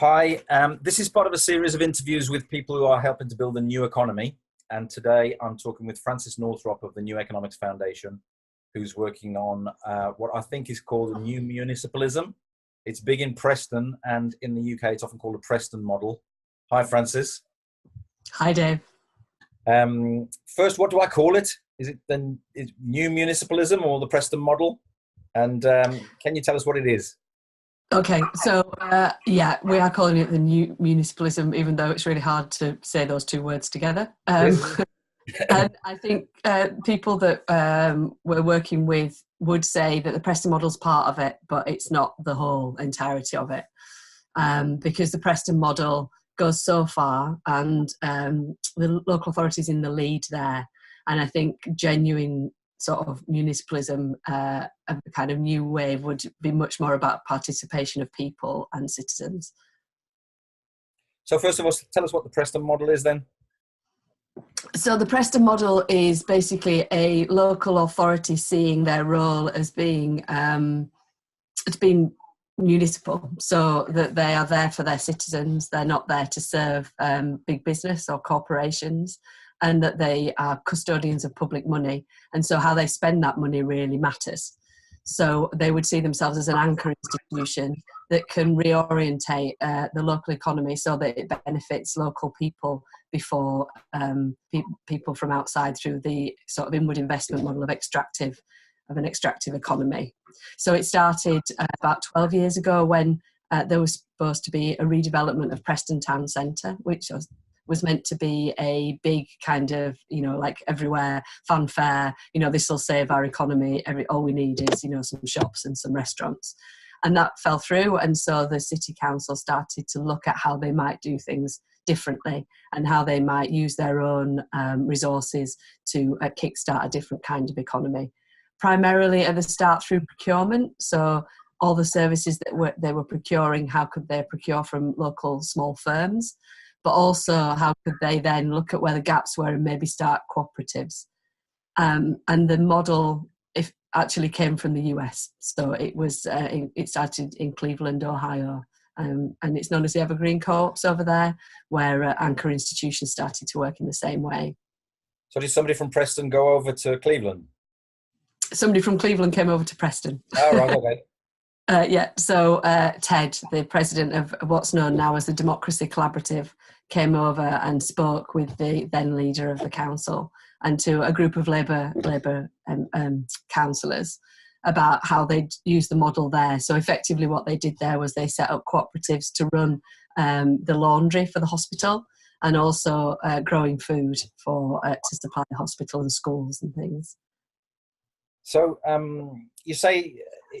Hi, this is part of a series of interviews with people who are helping to build a new economy. And today I'm talking with Frances Northrop of the New Economics Foundation, who's working on what I think is called a new municipalism. It's big in Preston, and in the UK it's often called a Preston Model. Hi, Frances. Hi, Dave. First, what do I call it? Is it then new municipalism or the Preston Model? And can you tell us what it is? Okay, so yeah, we are calling it the new municipalism, even though it's really hard to say those two words together. And I think people that we're working with would say that the Preston Model's part of it, but it's not the whole entirety of it, because the Preston Model goes so far, and the local authorities in the lead there. And I think genuine sort of municipalism of the kind of new wave would be much more about participation of people and citizens. So first of all, tell us what the Preston Model is then. So the Preston Model is basically a local authority seeing their role as being municipal, so that they are there for their citizens. They're not there to serve big business or corporations, and that they are custodians of public money. And so how they spend that money really matters. So they would see themselves as an anchor institution that can reorientate the local economy so that it benefits local people before people from outside through the sort of inward investment model of an extractive economy. So it started about 12 years ago when there was supposed to be a redevelopment of Preston Town Centre, which was meant to be a big kind of, like everywhere fanfare, this will save our economy. All we need is, some shops and some restaurants. And that fell through. And so the City Council started to look at how they might do things differently and how they might use their own resources to kickstart a different kind of economy. Primarily at the start through procurement. So all the services that they were procuring, how could they procure from local small firms? But also how could they then look at where the gaps were and maybe start cooperatives. And the model actually came from the US. So it started in Cleveland, Ohio. And it's known as the Evergreen Co-ops over there, where anchor institutions started to work in the same way. So did somebody from Preston go over to Cleveland? Somebody from Cleveland came over to Preston. Oh, right, okay. So Ted, the president of what's known now as the Democracy Collaborative, came over and spoke with the then leader of the council and to a group of Labour councillors about how they'd use the model there. So effectively what they did there was they set up cooperatives to run the laundry for the hospital and also growing food to supply the hospital and schools and things. So you say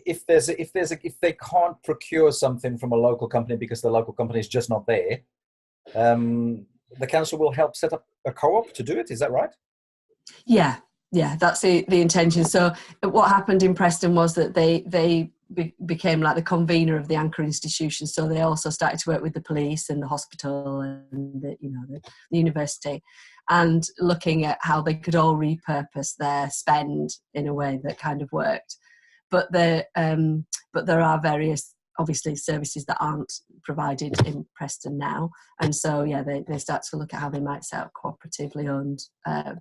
if they can't procure something from a local company because the local company is just not there, the council will help set up a co-op to do it. Is that right? Yeah, that's the intention. So what happened in Preston was that they became like the convener of the anchor institution. So they also started to work with the police and the hospital and the university, and looking at how they could all repurpose their spend in a way that kind of worked. But there are various, obviously, services that aren't provided in Preston now. And so, they start to look at how they might set up cooperatively owned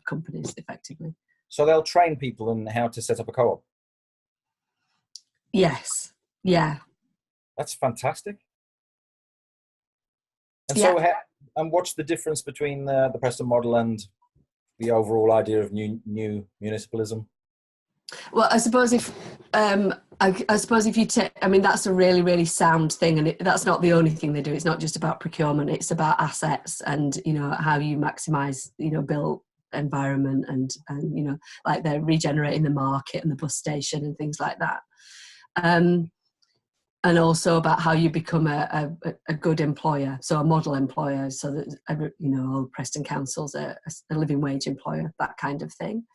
companies effectively. So they'll train people on how to set up a co-op? Yes. Yeah. That's fantastic. And yeah. so, and what's the difference between the Preston Model and the overall idea of new municipalism? Well, I suppose if you take, that's a really, really sound thing, and that's not the only thing they do. It's not just about procurement; it's about assets and how you maximise built environment and like they're regenerating the market and the bus station and things like that, and also about how you become a good employer, so a model employer, so that all Preston councils are a living wage employer, that kind of thing.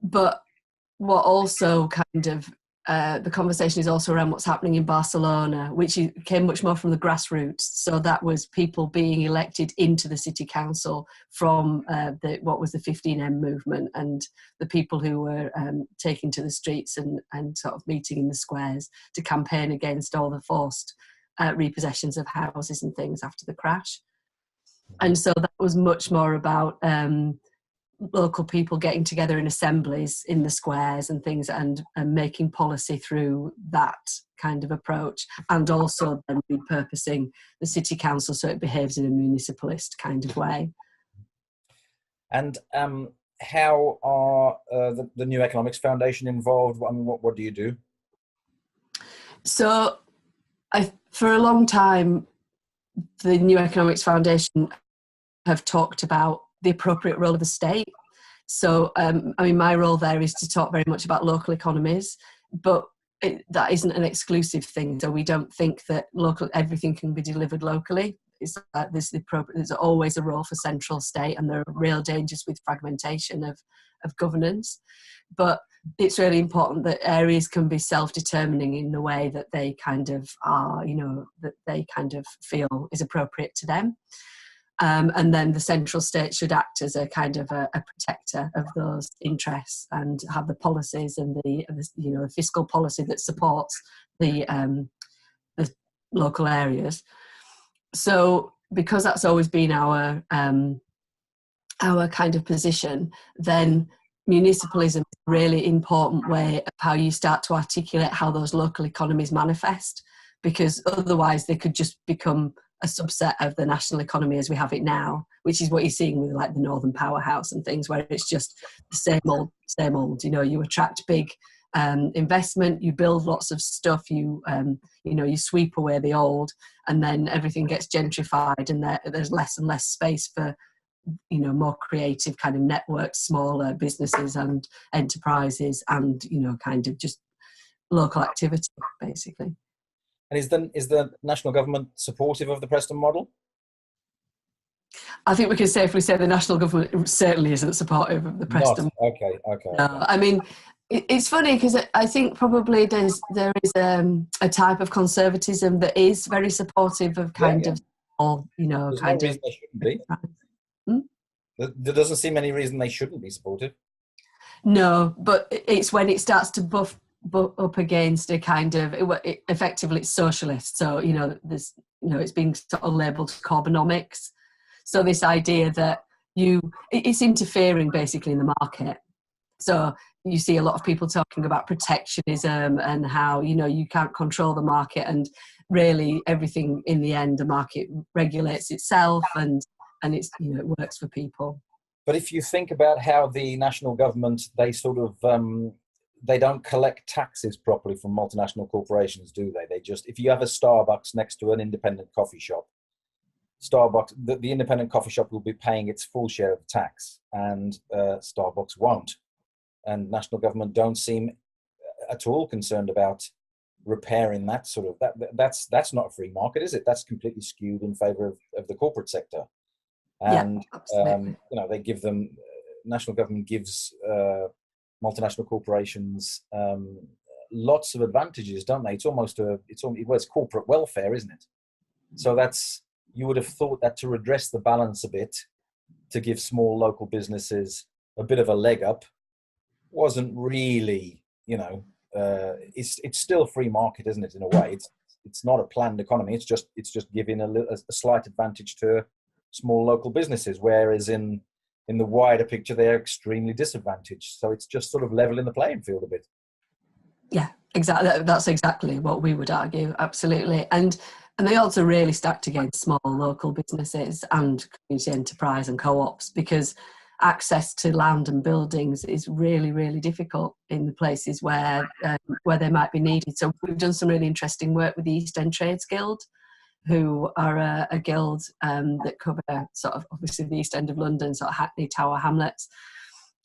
But what also kind of the conversation is also around what's happening in Barcelona, which came much more from the grassroots. So that was people being elected into the city council from what was the 15M movement, and the people who were taking to the streets and sort of meeting in the squares to campaign against all the forced repossessions of houses and things after the crash. And so that was much more about local people getting together in assemblies in the squares and things, and making policy through that kind of approach, and also then repurposing the city council so it behaves in a municipalist kind of way. And how are the New Economics Foundation involved? I mean, what do you do? So for a long time, the New Economics Foundation have talked about the appropriate role of the state. So, I mean, my role there is to talk very much about local economies, but that isn't an exclusive thing. So we don't think that everything can be delivered locally. It's like there's always a role for central state, and there are real dangers with fragmentation of governance. But it's really important that areas can be self-determining in the way that they kind of are, that they kind of feel is appropriate to them. And then the central state should act as a kind of a protector of those interests and have the policies and the fiscal policy that supports the local areas. So because that's always been our kind of position, then municipalism is a really important way of how you start to articulate how those local economies manifest, because otherwise they could just become a subset of the national economy as we have it now, which is what you're seeing with like the Northern Powerhouse and things, where it's just the same old. You attract big investment, you build lots of stuff, you sweep away the old, and then everything gets gentrified, and there's less and less space for more creative kind of networks, smaller businesses and enterprises, and kind of just local activity basically. And is the national government supportive of the Preston model? I think we can safely say the national government certainly isn't supportive of the Preston model. Okay. No, I mean, it's funny because I think probably there is a type of conservatism that is very supportive of kind of all, There's no reason they shouldn't be. There doesn't seem any reason they shouldn't be supportive. No, but it's when it starts to butt up against a kind of effectively it's socialist. So there's it's being sort of labelled Corbonomics. So this idea that it's interfering basically in the market. So you see a lot of people talking about protectionism and how you can't control the market, and really everything in the end the market regulates itself, and it's it works for people. But if you think about how the national government, they sort of they don't collect taxes properly from multinational corporations, do they? They just, if you have a Starbucks next to an independent coffee shop, Starbucks, the independent coffee shop will be paying its full share of tax, and Starbucks won't. And national government don't seem at all concerned about repairing that sort of that's not a free market, is it? That's completely skewed in favor of the corporate sector. And they give them, national government gives multinational corporations lots of advantages, don't they? It's corporate welfare, isn't it? So you would have thought that to redress the balance a bit, to give small local businesses a bit of a leg up, wasn't really, it's still free market, isn't it? In a way, it's not a planned economy. It's just giving a slight advantage to small local businesses, whereas in the wider picture they're extremely disadvantaged. So it's just sort of leveling the playing field a bit. Yeah, exactly. That's exactly what we would argue. Absolutely. And they also really stacked against small local businesses and community enterprise and co-ops, because access to land and buildings is really, really difficult in the places where they might be needed. So we've done some really interesting work with the East End Trades Guild, who are a guild that cover sort of obviously the East End of London, sort of Hackney, Tower Hamlets.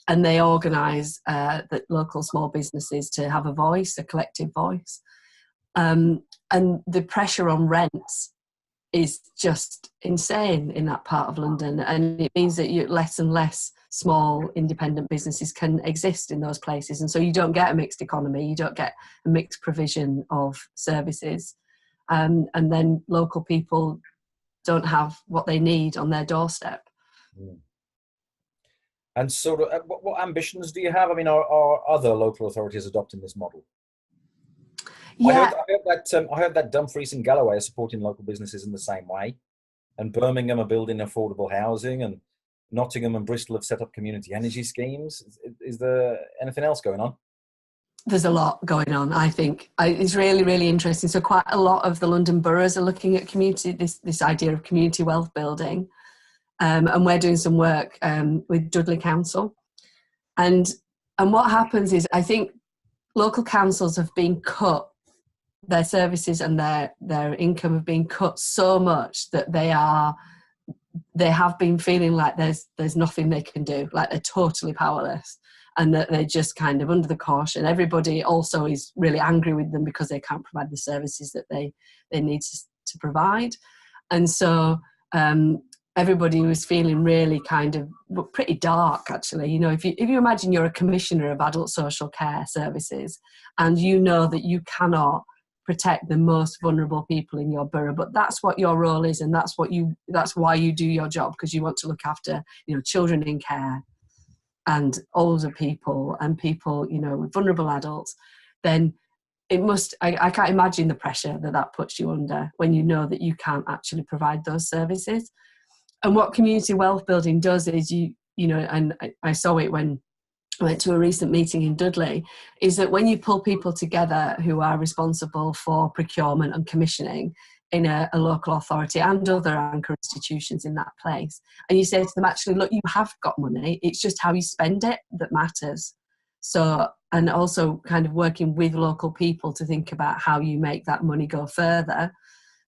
And they organise the local small businesses to have a voice, a collective voice. And the pressure on rents is just insane in that part of London. And it means that less and less small independent businesses can exist in those places. And so you don't get a mixed economy, you don't get a mixed provision of services. And then local people don't have what they need on their doorstep. Mm. And sort of, what ambitions do you have? I mean, are other local authorities adopting this model? Yeah, I heard that Dumfries and Galloway are supporting local businesses in the same way, and Birmingham are building affordable housing, and Nottingham and Bristol have set up community energy schemes. Is there anything else going on? there's a lot going on. I think it's really, really interesting. So quite a lot of the London boroughs are looking at this idea of community wealth building, and we're doing some work with Dudley Council. And what happens is, I think local councils have been cut, their services and their income have been cut so much that they have been feeling like there's nothing they can do, like they're totally powerless, and that they're just kind of under the caution. Everybody also is really angry with them because they can't provide the services that they need to provide. And so everybody was feeling really kind of pretty dark, actually. You know, if you imagine you're a commissioner of adult social care services, and you know that you cannot protect the most vulnerable people in your borough, but that's what your role is, and that's why you do your job, because you want to look after, you know, children in care and older people and people, you know, vulnerable adults, then it must, I can't imagine the pressure that puts you under when you know that you can't actually provide those services. And what community wealth building does is you know, and I saw it when I went to a recent meeting in Dudley, is that when you pull people together who are responsible for procurement and commissioning in a local authority and other anchor institutions in that place, and you say to them, actually, look, you have got money, it's just how you spend it that matters. So, and also kind of working with local people to think about how you make that money go further,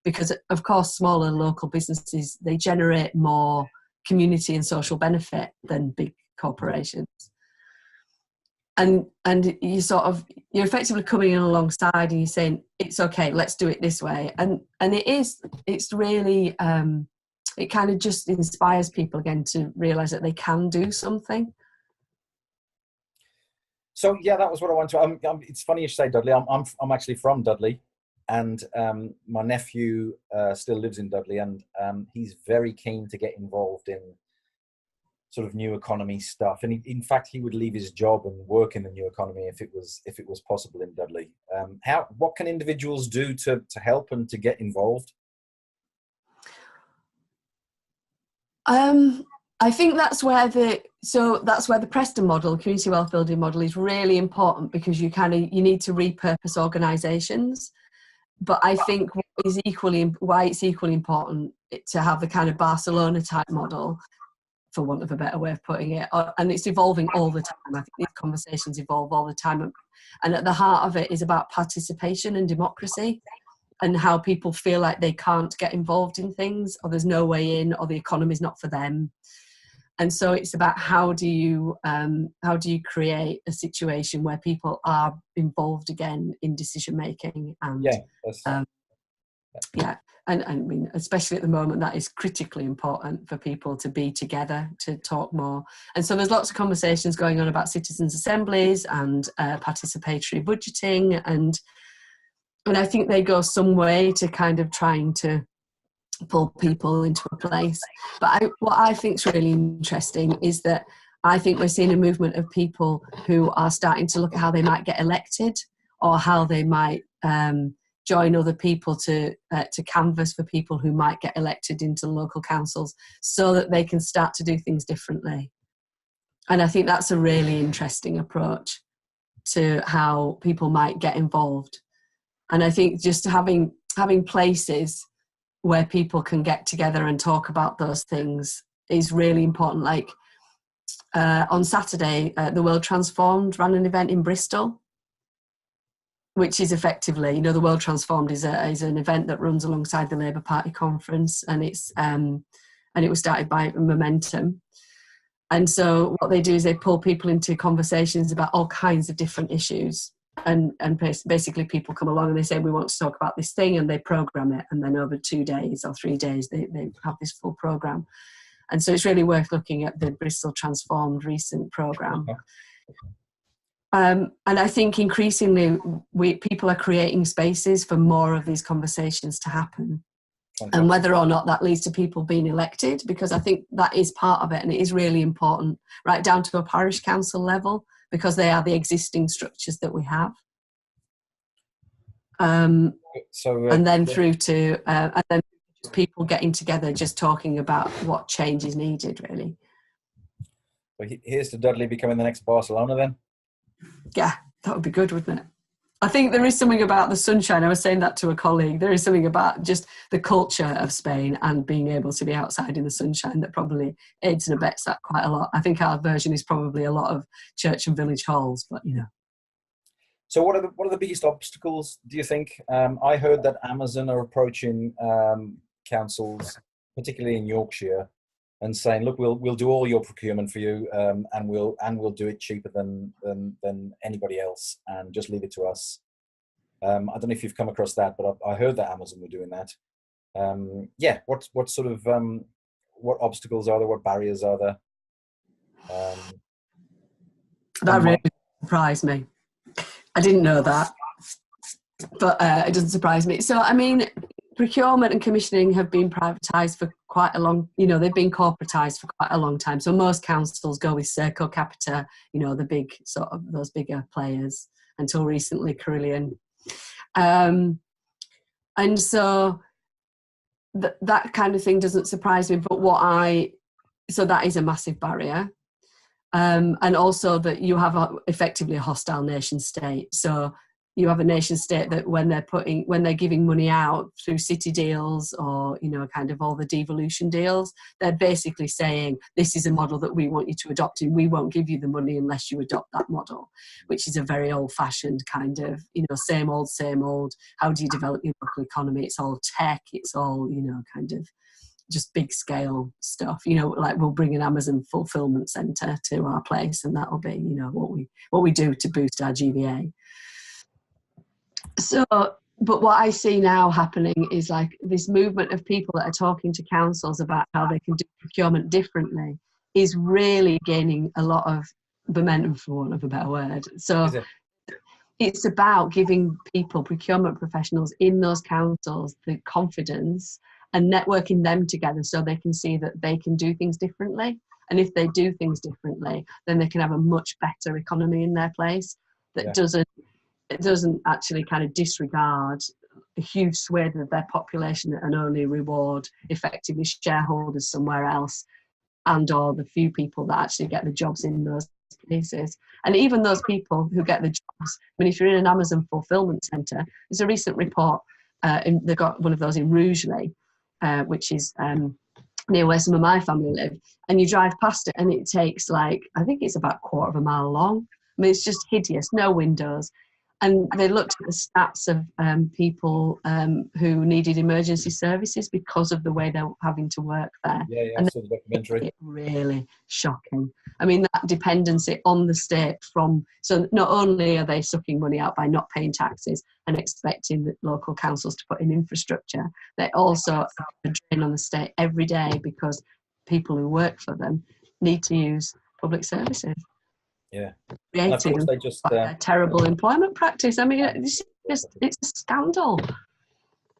because of course smaller local businesses, they generate more community and social benefit than big corporations. And you're effectively coming in alongside and you're saying, it's okay, let's do it this way. And it's really, it kind of just inspires people again to realise that they can do something. So yeah, that was what I wanted to. It's funny you say Dudley. I'm actually from Dudley, and my nephew still lives in Dudley, and he's very keen to get involved in sort of new economy stuff. And in fact, he would leave his job and work in the new economy if it was possible in Dudley. What can individuals do to help and to get involved? I think that's where the Preston model, community wealth building model, is really important, because you need to repurpose organisations. But I think why it's equally important to have the kind of Barcelona type model, for want of a better way of putting it, and it's evolving all the time. I think these conversations evolve all the time, and at the heart of it is about participation and democracy, and how people feel like they can't get involved in things, or there's no way in, or the economy's not for them. And so it's about how do you create a situation where people are involved again in decision making, and and I mean, especially at the moment, that is critically important for people to be together, to talk more. And so there's lots of conversations going on about citizens' assemblies and participatory budgeting, and I think they go some way to kind of trying to pull people into a place. But what I think is really interesting is that I think we're seeing a movement of people who are starting to look at how they might get elected, or how they might join other people to canvass for people who might get elected into local councils, so that they can start to do things differently. And I think that's a really interesting approach to how people might get involved. And I think just having places where people can get together and talk about those things is really important. Like on Saturday, the World Transformed ran an event in Bristol, which is effectively, you know, the World Transformed is an event that runs alongside the Labour Party conference, and it was started by Momentum. And so what they do is they pull people into conversations about all kinds of different issues, and basically people come along and they say, we want to talk about this thing, and they program it, and then over 2 days or 3 days they have this full program. And so it's really worth looking at the Bristol Transformed recent program. And I think increasingly people are creating spaces for more of these conversations to happen. Fantastic. And whether or not that leads to people being elected, because I think that is part of it, and it is really important, right down to a parish council level, because they are the existing structures that we have. And then through to and then people getting together, just talking about what change is needed, really. So here's to Dudley becoming the next Barcelona then. Yeah, that would be good, wouldn't it? I think there is something about the sunshine. I was saying that to a colleague. There is something about just the culture of Spain and being able to be outside in the sunshine that probably aids and abets that quite a lot. I think our version is probably a lot of church and village halls, but you know. So what are the biggest obstacles, do you think? I heard that Amazon are approaching councils, particularly in Yorkshire, and saying, "Look, we'll do all your procurement for you, and we'll do it cheaper than anybody else, and just leave it to us." I don't know if you've come across that, but I heard that Amazon were doing that. Yeah, what sort of what obstacles are there? What barriers are there? That really surprised me. I didn't know that, but it doesn't surprise me. So, I mean, procurement and commissioning have been privatised for quite a long, they've been corporatised for quite a long time. So most councils go with Serco Capita, the big sort of those bigger players, until recently Carillion. And so that kind of thing doesn't surprise me. But so that is a massive barrier. And also that you have effectively a hostile nation state. So you have a nation state that when they're giving money out through city deals or, kind of all the devolution deals, they're basically saying, this is a model that we want you to adopt and we won't give you the money unless you adopt that model, which is a very old fashioned kind of, same old. How do you develop your local economy? It's all tech. It's all, kind of just big scale stuff, like we'll bring an Amazon fulfillment center to our place and that'll be, what we do to boost our GVA. So, but what I see now happening is like this movement of people that are talking to councils about how they can do procurement differently is really gaining a lot of momentum, for want of a better word. So it's about giving people, procurement professionals in those councils, the confidence and networking them together so they can see that they can do things differently. And if they do things differently, then they can have a much better economy in their place that doesn't actually kind of disregard a huge swathe of their population and only reward effectively shareholders somewhere else and or the few people that actually get the jobs in those places. And even those people who get the jobs, I mean, if you're in an Amazon fulfillment centre, there's a recent report, they've got one of those in Rugeley, which is near where some of my family live, and you drive past it and it takes I think it's about a quarter of a mile long. I mean, it's just hideous, no windows. And they looked at the stats of people who needed emergency services because of the way they're having to work there. Yeah, and so the documentary. Really shocking. I mean, that dependency on the state so not only are they sucking money out by not paying taxes and expecting the local councils to put in infrastructure, they also are a drain on the state every day because people who work for them need to use public services. Yeah. And of course they just terrible employment practice. I mean, it's a scandal.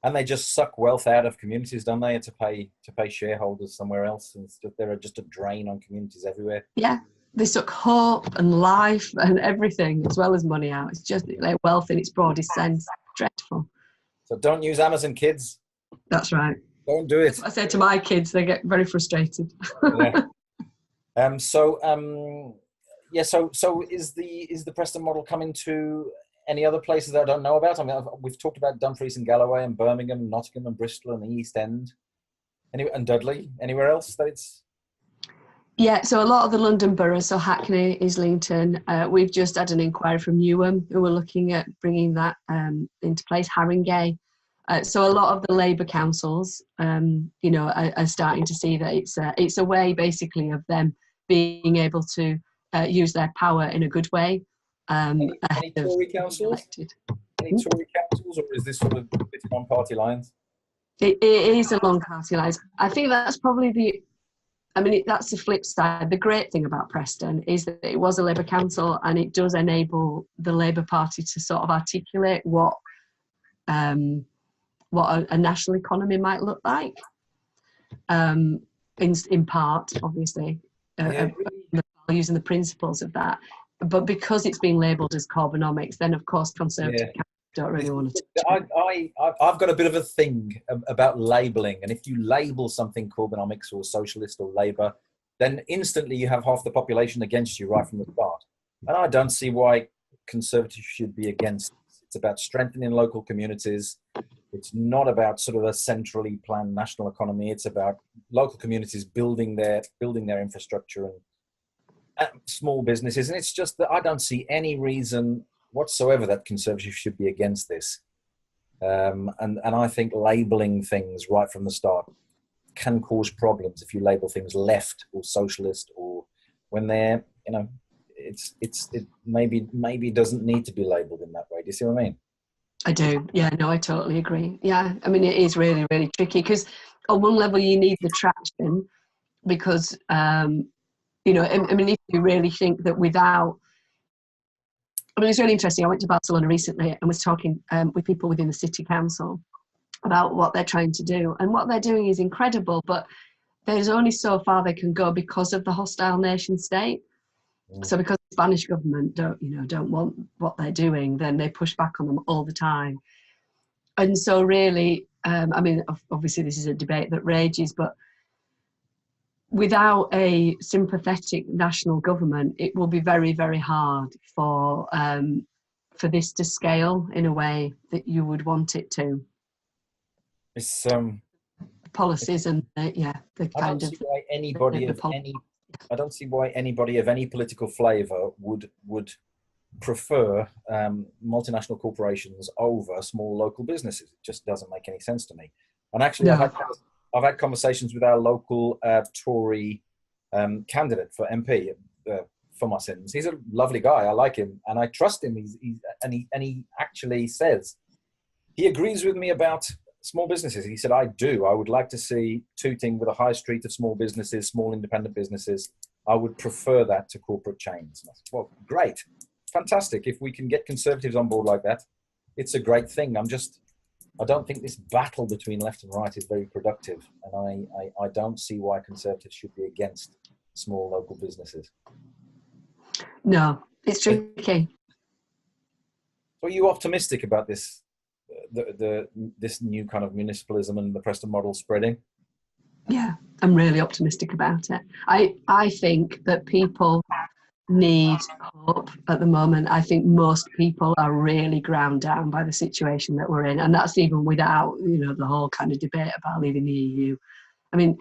And they just suck wealth out of communities, don't they? To pay shareholders somewhere else, and they're just a drain on communities everywhere. Yeah, they suck hope and life and everything, as well as money out. It's just like wealth in its broadest sense. Dreadful. So don't use Amazon, kids. That's right. Don't do it. I say to my kids, they get very frustrated. Yeah. So is the Preston model coming to any other places that I don't know about? I mean, we've talked about Dumfries and Galloway and Birmingham, Nottingham and Bristol and the East End, and Dudley. Anywhere else that it's? Yeah, so a lot of the London boroughs, so Hackney, Islington. We've just had an inquiry from Newham who are looking at bringing that into place. Haringey. So a lot of the Labour councils, are starting to see that it's a way basically of them being able to use their power in a good way. Any Tory councils? Any Tory councils, or is this sort of on party lines? It is along party lines. I think that's probably that's the flip side. The great thing about Preston is that it was a Labour council, and it does enable the Labour Party to sort of articulate what a national economy might look like. In part, obviously, the values and the principles of that. But because it's being labelled as carbonomics, then of course Conservative don't really want to touch it. I've got a bit of a thing about labelling, and if you label something Corbynomics or socialist or Labour, then instantly you have half the population against you right from the start. And I don't see why Conservatives should be against this. It's about strengthening local communities. It's not about sort of a centrally planned national economy. It's about local communities building their infrastructure and small businesses. And it's just that I don't see any reason whatsoever that Conservatives should be against this. And I think labelling things right from the start can cause problems if you label things left or socialist, or when they're, it maybe doesn't need to be labelled in that way. Do you see what I mean? I do. Yeah, no, I totally agree. Yeah, I mean, it is really, really tricky because on one level you need the traction because, I mean, if you really think that without, I mean, it's really interesting. I went to Barcelona recently and was talking with people within the city council about what they're trying to do. And what they're doing is incredible, but there's only so far they can go because of the hostile nation state. So because the Spanish government don't want what they're doing, then they push back on them all the time. And so really, I mean, obviously this is a debate that rages, but without a sympathetic national government, it will be very, very hard for this to scale in a way that you would want it to. It's policies and the kind of. I don't see why anybody of any political flavour would prefer multinational corporations over small local businesses. It just doesn't make any sense to me. And actually, No. I've had conversations with our local Tory candidate for MP for my sins. He's a lovely guy. I like him and I trust him. He actually says he agrees with me about small businesses. He said, I would like to see Tooting with a high street of small businesses, small independent businesses. I would prefer that to corporate chains. And I said, well, great, fantastic. If we can get Conservatives on board like that, it's a great thing. I don't think this battle between left and right is very productive. And I don't see why Conservatives should be against small local businesses. No, it's tricky. Are you optimistic about this? This new kind of municipalism and the Preston model spreading? Yeah, I'm really optimistic about it. I think that people need hope at the moment. I think most people are really ground down by the situation that we're in, and that's even without the whole kind of debate about leaving the EU. I mean,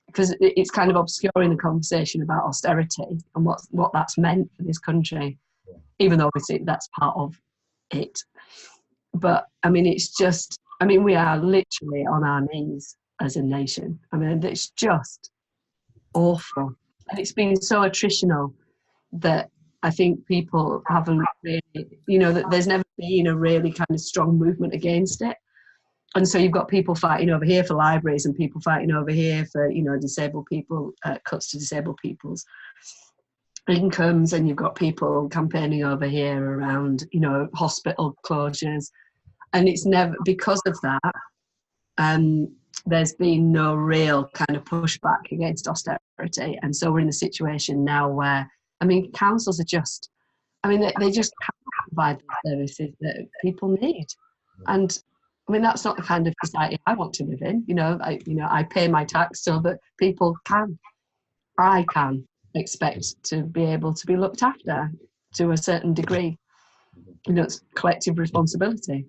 because it's kind of obscuring the conversation about austerity and what that's meant for this country, even though obviously that's part of it. But I mean, we are literally on our knees as a nation. I mean, it's just awful. And it's been so attritional that I think people haven't really, that there's never been a really kind of strong movement against it. And so you've got people fighting over here for libraries and people fighting over here for, disabled people, cuts to disabled people's incomes. And you've got people campaigning over here around, hospital closures. And it's never, because of that, there's been no real kind of pushback against austerity. And so we're in a situation now where, councils are just, they just can't provide the services that people need. And that's not the kind of society I want to live in. I pay my tax so that I can expect to be able to be looked after to a certain degree. It's collective responsibility.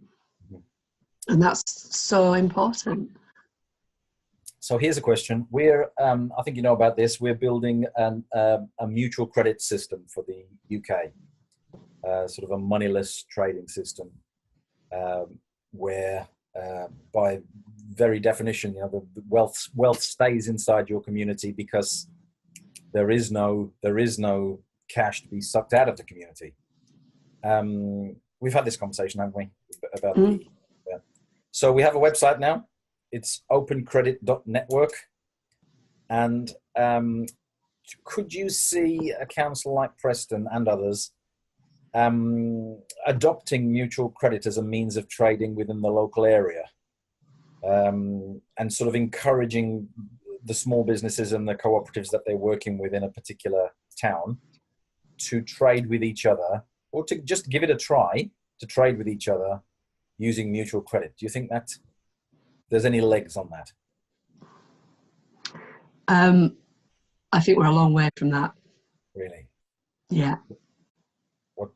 And that's so important. So here's a question. We're, I think you know about this, we're building a mutual credit system for the UK, sort of a moneyless trading system, where by very definition, the wealth stays inside your community because there is no cash to be sucked out of the community. We've had this conversation, haven't we, about So we have a website now. It's opencredit.network. And could you see a council like Preston and others adopting mutual credit as a means of trading within the local area, and sort of encouraging the small businesses and the cooperatives that they're working with in a particular town to trade with each other, or to just give it a try to trade with each other using mutual credit? Do you think that there's any legs on that? I think we're a long way from that. Really? Yeah. What?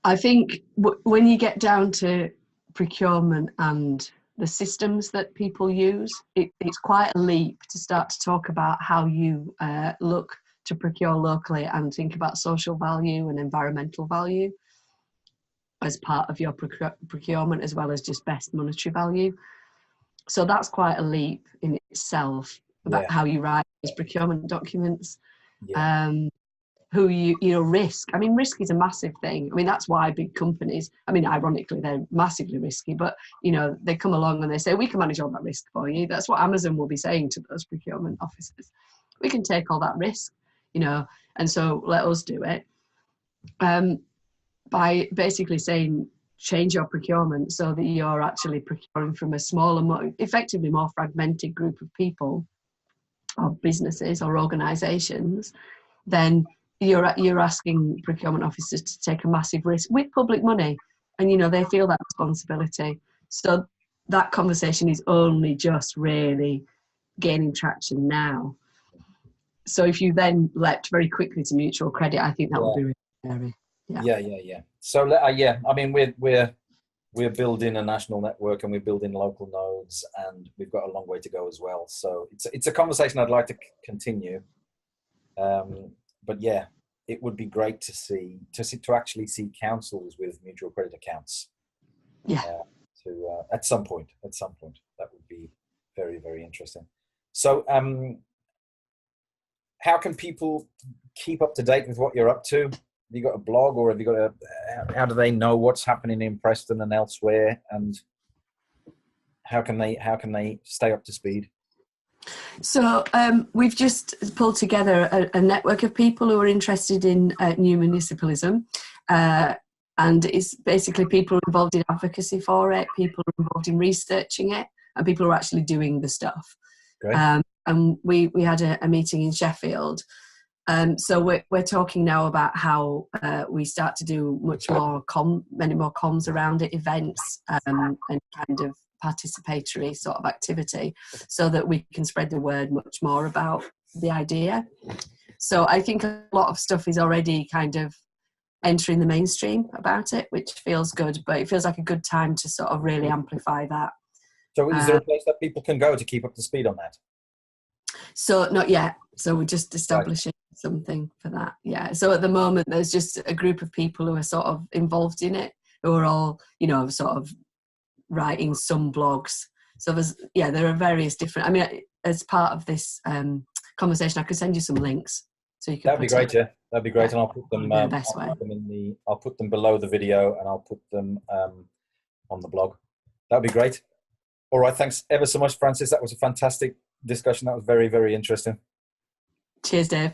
I think when you get down to procurement and the systems that people use, it's quite a leap to start to talk about how you look to procure locally and think about social value and environmental value as part of your procurement, as well as just best monetary value. So that's quite a leap in itself about how you write those procurement documents. Yeah. Who risk. I mean, risk is a massive thing. I mean, that's why big companies, I mean, ironically, they're massively risky, but, they come along and they say, we can manage all that risk for you. That's what Amazon will be saying to those procurement officers. We can take all that risk, and so let us do it. By basically saying, change your procurement so that you're actually procuring from a smaller, effectively more fragmented group of people or businesses or organisations, then you're asking procurement officers to take a massive risk with public money, and they feel that responsibility. So that conversation is only just really gaining traction now. So if you then leapt very quickly to mutual credit, I think that would be really scary. Yeah. So I mean, we're building a national network and we're building local nodes, and we've got a long way to go as well. So it's a conversation I'd like to continue. But yeah, it would be great to actually see councils with mutual credit accounts. Yeah. At some point, that would be very, very interesting. So, how can people keep up to date with what you're up to? Have you got a blog, or have you got how do they know what's happening in Preston and elsewhere, and how can they stay up to speed? So we've just pulled together a network of people who are interested in new municipalism, and it's basically people involved in advocacy for it, people involved in researching it, and people who are actually doing the stuff. And we had a meeting in Sheffield. So we're talking now about how we start to do many more comms around it, events, and kind of participatory sort of activity, so that we can spread the word much more about the idea. So I think a lot of stuff is already kind of entering the mainstream about it, which feels good, but it feels like a good time to sort of really amplify that. So is there a place that people can go to keep up to speed on that? So not yet. So we're just establishing something for that. Yeah. So at the moment, there's just a group of people who are sort of involved in it, who are all, sort of writing some blogs. So there are various different, I mean, as part of this conversation, I could send you some links. So you can. That'd be great, yeah. That'd be great. Yeah. And I'll put them, I'll put them below the video, and I'll put them on the blog. That'd be great. All right. Thanks ever so much, Frances. That was a fantastic discussion. That was very, very interesting. Cheers, Dave.